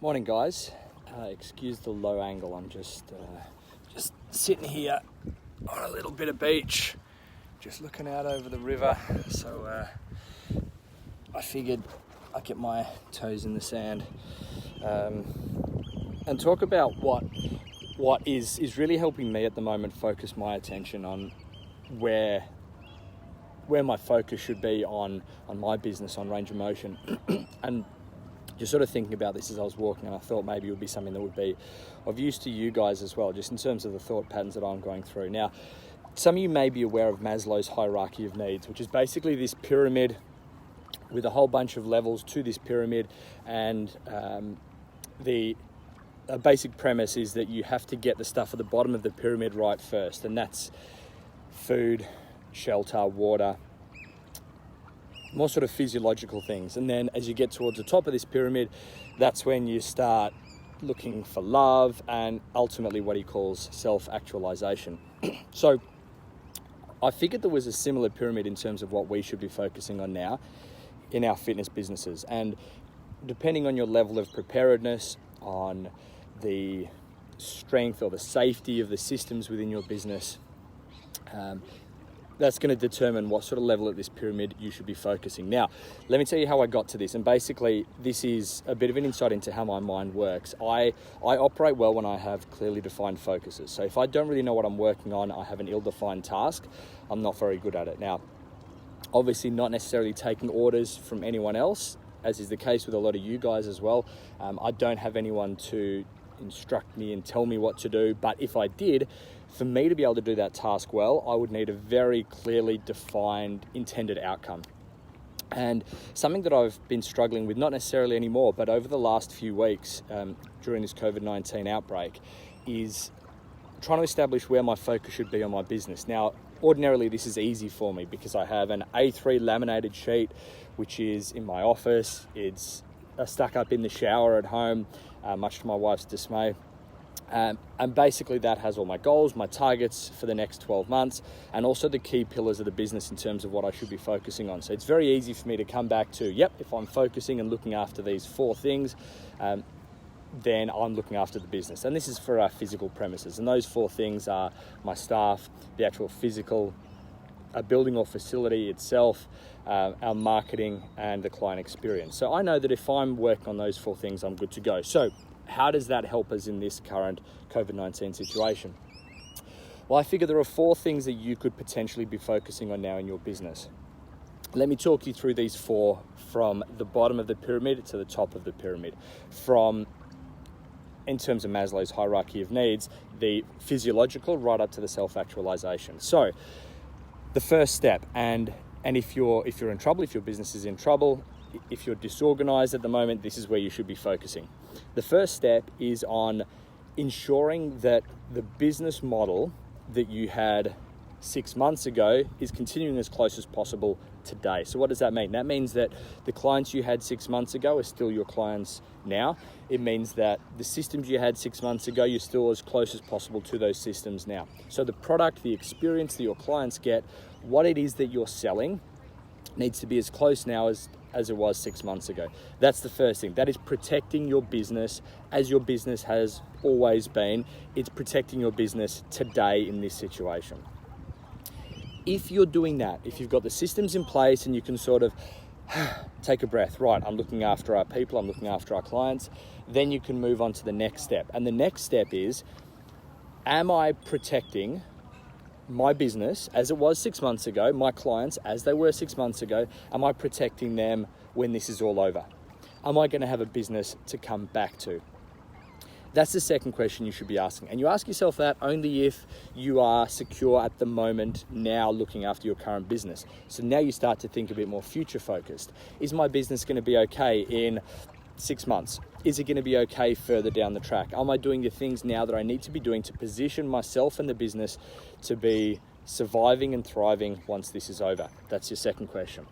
Morning, guys. Excuse the low angle. I'm just sitting here on a little bit of beach, just looking out over the river. So I figured I'd get my toes in the sand and talk about what is really helping me at the moment focus my attention on where my focus should be on my business, on Range of Motion. And just sort of thinking about this as I was walking, and I thought maybe it would be something that would be of use to you guys as well, just in terms of the thought patterns that I'm going through. Now, some of you may be aware of Maslow's Hierarchy of Needs, which is basically this pyramid with a whole bunch of levels to this pyramid. And the basic premise is that you have to get the stuff at the bottom of the pyramid right first, and that's food, shelter, water, more sort of physiological things. And then as you get towards the top of this pyramid, that's when you start looking for love and ultimately what he calls self-actualization. So I figured there was a similar pyramid in terms of what we should be focusing on now in our fitness businesses. And depending on your level of preparedness, on the strength or the safety of the systems within your business, that's going to determine what sort of level of this pyramid you should be focusing. Now, let me tell you how I got to this. And basically, this is a bit of an insight into how my mind works. I operate well when I have clearly defined focuses. So if I don't really know what I'm working on, I have an ill-defined task, I'm not very good at it. Now, obviously not necessarily taking orders from anyone else, as is the case with a lot of you guys as well. I don't have anyone to instruct me and tell me what to do. But if I did, for me to be able to do that task well, I would need a very clearly defined intended outcome. And something that I've been struggling with, not necessarily anymore, but over the last few weeks during this COVID-19 outbreak, is trying to establish where my focus should be on my business. Now, ordinarily this is easy for me because I have an A3 laminated sheet, which is in my office. It's stuck up in the shower at home, much to my wife's dismay. And basically that has all my goals, my targets for the next 12 months, and also the key pillars of the business in terms of what I should be focusing on. So it's very easy for me to come back to, if I'm focusing and looking after these 4 things, then I'm looking after the business. And this is for our physical premises. And those 4 things are my staff, the actual physical building or facility itself, our marketing, and the client experience. So I know that if I'm working on those 4 things, I'm good to go. So how does that help us in this current COVID-19 situation? Well, I figure there are 4 things that you could potentially be focusing on now in your business. Let me talk you through these 4 from the bottom of the pyramid to the top of the pyramid. In terms of Maslow's Hierarchy of Needs, the physiological right up to the self-actualization. So the first step, and if you're in trouble, if your business is in trouble, if you're disorganized at the moment, this is where you should be focusing. The first step is on ensuring that the business model that you had 6 months ago is continuing as close as possible today. So what does that mean? That means that the clients you had 6 months ago are still your clients now. It means that the systems you had 6 months ago, you're still as close as possible to those systems now. So the product, the experience that your clients get, what it is that you're selling, needs to be as close now as it was 6 months ago. That's the first thing. That is protecting your business as your business has always been. It's protecting your business today in this situation. If you're doing that, if you've got the systems in place and you can sort of take a breath, right, I'm looking after our people, I'm looking after our clients, then you can move on to the next step. And the next step is, am I protecting my business as it was 6 months ago, my clients as they were 6 months ago? Am I protecting them when this is all over? Am I going to have a business to come back to? That's the second question you should be asking. And you ask yourself that only if you are secure at the moment now looking after your current business. So now you start to think a bit more future focused. Is my business going to be okay in 6 months? Is it going to be okay further down the track? Am I doing the things now that I need to be doing to position myself and the business to be surviving and thriving once this is over? That's your second question.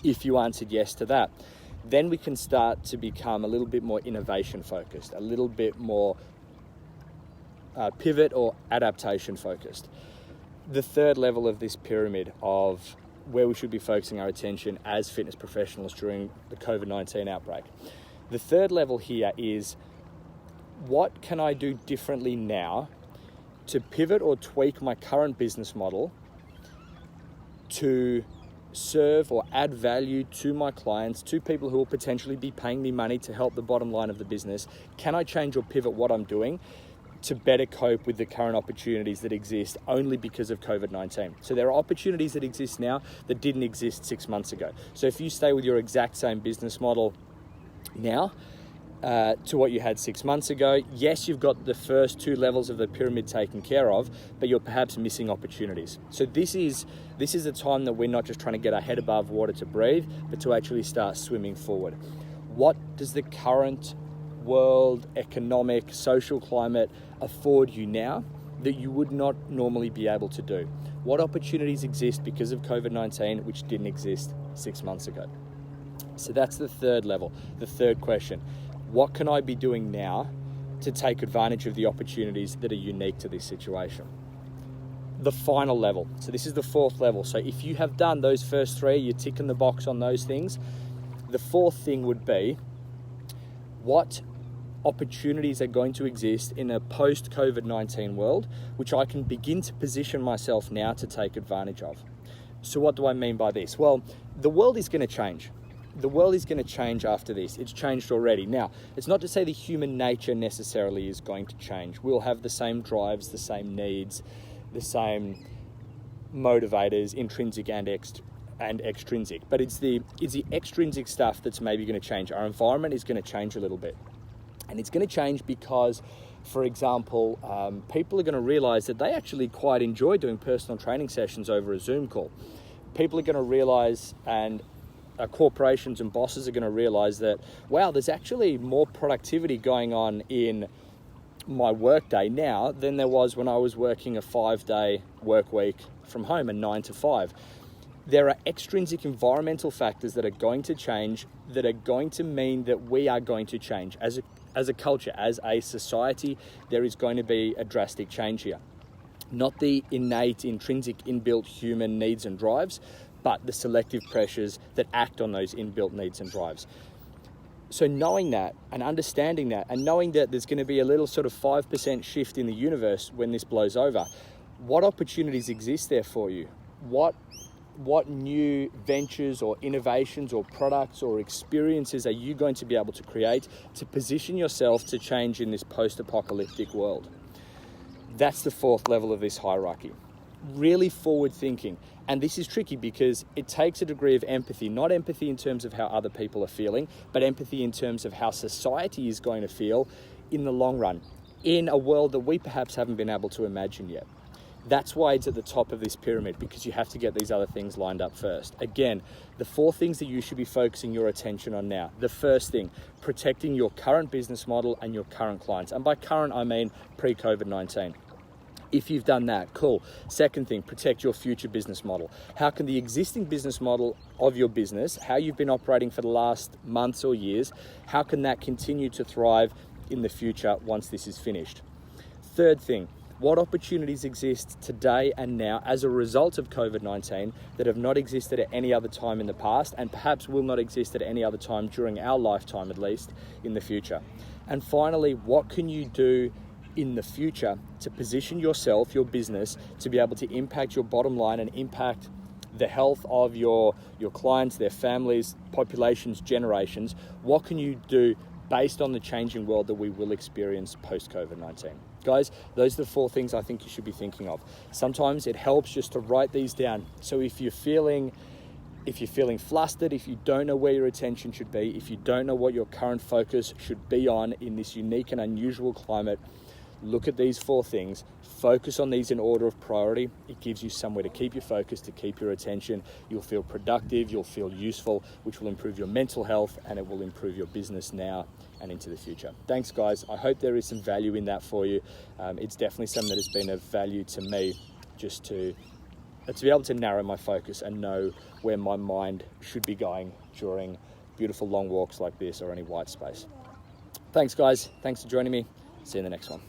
If you answered yes to that, then we can start to become a little bit more innovation focused, a little bit more pivot or adaptation focused. The third level of this pyramid of where we should be focusing our attention as fitness professionals during the COVID-19 outbreak. The third level here is, what can I do differently now to pivot or tweak my current business model to serve or add value to my clients, to people who will potentially be paying me money to help the bottom line of the business? Can I change or pivot what I'm doing to better cope with the current opportunities that exist only because of COVID-19? So there are opportunities that exist now that didn't exist 6 months ago. So if you stay with your exact same business model now to what you had 6 months ago, yes, you've got the first 2 levels of the pyramid taken care of, but you're perhaps missing opportunities. So this is a time that we're not just trying to get our head above water to breathe, but to actually start swimming forward. What does the current world, economic, social climate afford you now that you would not normally be able to do? What opportunities exist because of COVID-19 which didn't exist 6 months ago? So that's the third level, the third question. What can I be doing now to take advantage of the opportunities that are unique to this situation? The final level, so this is the fourth level. So if you have done those first 3, you're ticking the box on those things. The fourth thing would be, what opportunities are going to exist in a post-COVID-19 world, which I can begin to position myself now to take advantage of? So what do I mean by this? Well, the world is going to change. The world is going to change after this. It's changed already. Now, it's not to say the human nature necessarily is going to change. We'll have the same drives, the same needs, the same motivators, intrinsic and extrinsic. But it's the extrinsic stuff that's maybe going to change. Our environment is going to change a little bit. And it's going to change because, for example, people are going to realize that they actually quite enjoy doing personal training sessions over a Zoom call. People are going to realize, and corporations and bosses are going to realize that, wow, there's actually more productivity going on in my workday now than there was when I was working a 5-day work week from home, a 9 to 5. There are extrinsic environmental factors that are going to change, that are going to mean that we are going to change. As a culture, as a society, there is going to be a drastic change here. Not the innate, intrinsic, inbuilt human needs and drives, but the selective pressures that act on those inbuilt needs and drives. So knowing that and understanding that, and knowing that there's going to be a little sort of 5% shift in the universe when this blows over, what opportunities exist there for you? What new ventures or innovations or products or experiences are you going to be able to create to position yourself to change in this post-apocalyptic world? That's the fourth level of this hierarchy. Really forward thinking. And this is tricky because it takes a degree of empathy, not empathy in terms of how other people are feeling, but empathy in terms of how society is going to feel in the long run, in a world that we perhaps haven't been able to imagine yet. That's why it's at the top of this pyramid, because you have to get these other things lined up first. Again, the 4 things that you should be focusing your attention on now. The first thing, protecting your current business model and your current clients. And by current, I mean pre-COVID-19. If you've done that, cool. Second thing, protect your future business model. How can the existing business model of your business, how you've been operating for the last months or years, how can that continue to thrive in the future once this is finished? Third thing, what opportunities exist today and now as a result of COVID-19 that have not existed at any other time in the past, and perhaps will not exist at any other time during our lifetime, at least, in the future? And finally, what can you do in the future to position yourself, your business, to be able to impact your bottom line and impact the health of your clients, their families, populations, generations? What can you do based on the changing world that we will experience post-COVID-19? Guys, those are the 4 things I think you should be thinking of. Sometimes it helps just to write these down. So if you're feeling flustered, if you don't know where your attention should be, if you don't know what your current focus should be on in this unique and unusual climate, look at these 4 things, focus on these in order of priority. It gives you somewhere to keep your focus, to keep your attention. You'll feel productive, you'll feel useful, which will improve your mental health, and it will improve your business now and into the future. Thanks, guys. I hope there is some value in that for you. It's definitely something that has been of value to me, just to be able to narrow my focus and know where my mind should be going during beautiful long walks like this or any white space. Thanks, guys. Thanks for joining me. See you in the next one.